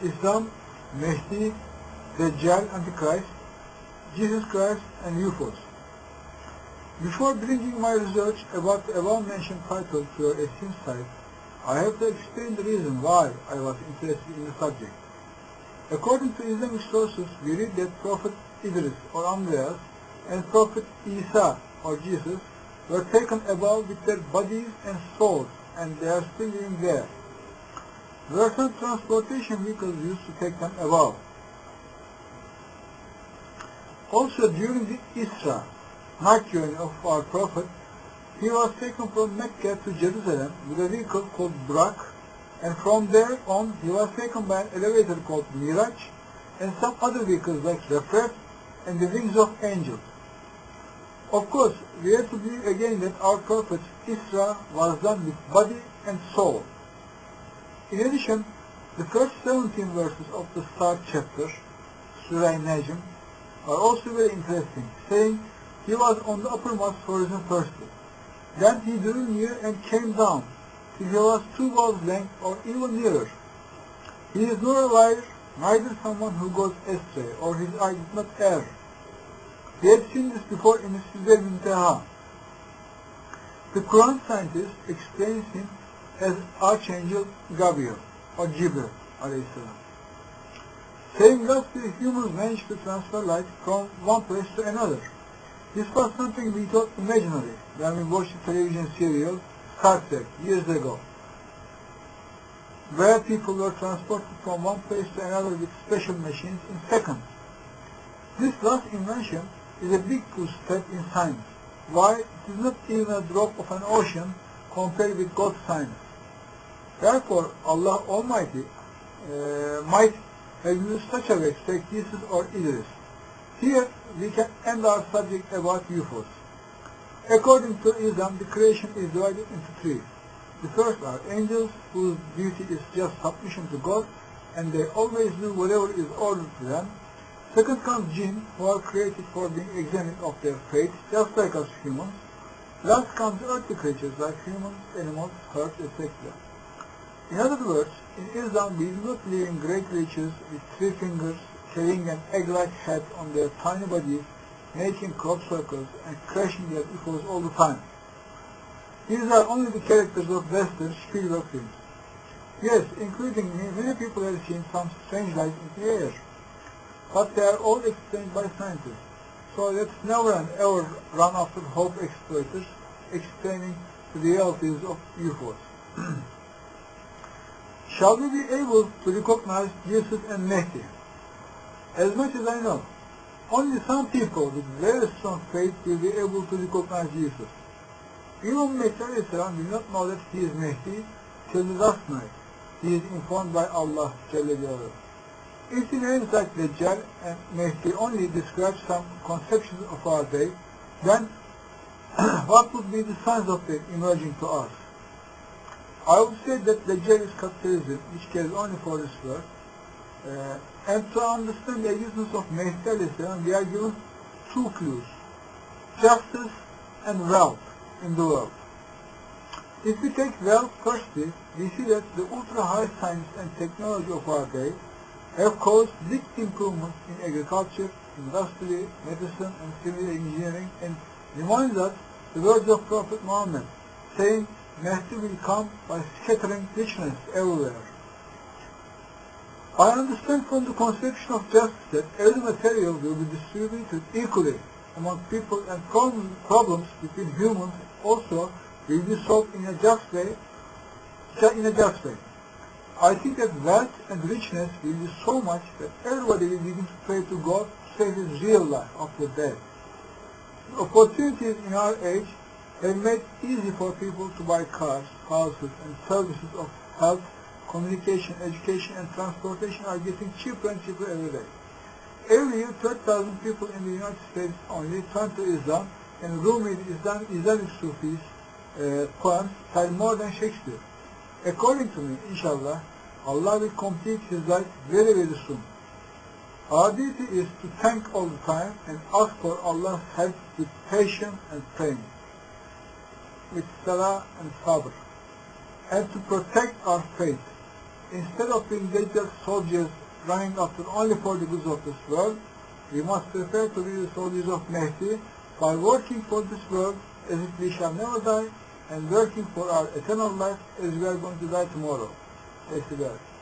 Islam, Mahdi, Dajjal, Antichrist, Jesus Christ, and UFOs. Before bringing my research about the above-mentioned title to your esteemed site, I have to explain the reason why I was interested in the subject. According to Islamic sources, we read that Prophet Idris or Andreas and Prophet Isa or Jesus were taken above with their bodies and souls, and they are still living there. There were some transportation vehicles used to take them above. Also, during the Isra, night journey of our Prophet, he was taken from Mecca to Jerusalem with a vehicle called Burak, and from there on he was taken by an elevator called Miraj, and some other vehicles like Rafraf and the wings of angels. Of course, we have to believe again that our Prophet's Isra was done with body and soul. In addition, the first 17 verses of the start chapter, Surah Najm, are also very interesting, saying, he was on the uppermost horizon firstly. Then he drew near and came down, till he was 2 balls length or even nearer. He is nor a liar, neither someone who goes astray, or his eye did not err. We have seen this before in the Sidr Muntaha. The Quran scientist explains him as Archangel Gabriel, or Jibril, saying thusly humans managed to transfer light from one place to another. This was something we thought imaginary when we watched the television serial Star Trek years ago, where people were transported from one place to another with special machines in seconds. This last invention is a big step in science. Why? It is not even a drop of an ocean compared with God's science. Therefore, Allah Almighty might have used such a way to take Jesus or Idris. Here we can end our subject about UFOs. According to Islam, the creation is divided into 3. The first are angels, whose duty is just submission to God, and they always do whatever is ordered to them. Second comes jinn, who are created for being examined of their fate, just like us humans. Last comes earthly creatures like humans, animals, herbs, etc. In other words, in Islam we do not believe in great creatures with 3 fingers, carrying an egg-like head on their tiny bodies, making crop circles and crashing their echoes all the time. These are only the characters of Western Spielberg films. Yes, including me, many people have seen some strange lights in the air, but they are all explained by scientists. So let's never and ever run after hope exploiters explaining the realities of UFOs. Shall we be able to recognize Jesus and Mahdi? As much as I know, only some people with very strong faith will be able to recognize Jesus. Even Mahdi will not know that he is Mahdi till the last night. He is informed by Allah. If the names like Dajjal and Mahdi only describe some conceptions of our day, then what would be the signs of it emerging to us? I would say that Dajjal is capitalism, which cares only for this world. And to understand the existence of Mahdi, we are given 2 clues: justice and wealth in the world. If we take wealth firstly, we see that the ultra-high science and technology of our day have caused big improvements in agriculture, industry, medicine, and civil engineering, and reminds us the words of Prophet Muhammad, saying, Mahdi will come by scattering richness everywhere. I understand from the conception of justice that every material will be distributed equally among people, and problems between humans also will be solved in a just way. I think that wealth and richness will be so much that everybody will begin to pray to God to save his real life after death. The opportunities in our age have made it easy for people to buy cars, houses, and services of health, communication, education, and transportation are getting cheaper and cheaper every day. Every year, 30,000 people in the United States only turn to Islam, and Rumi, the Islamic Sufis, poems sell more than Shakespeare. According to me, inshallah, Allah will complete his life very, very soon. Our duty is to thank all the time and ask for Allah's help with patience and praying, with salah and sabr, and to protect our faith. instead of being Dajjal soldiers running after only for the goods of this world, we must prepare to be the soldiers of Mahdi by working for this world as if we shall never die, and working for our eternal life as we are going to die tomorrow. Thank you, guys.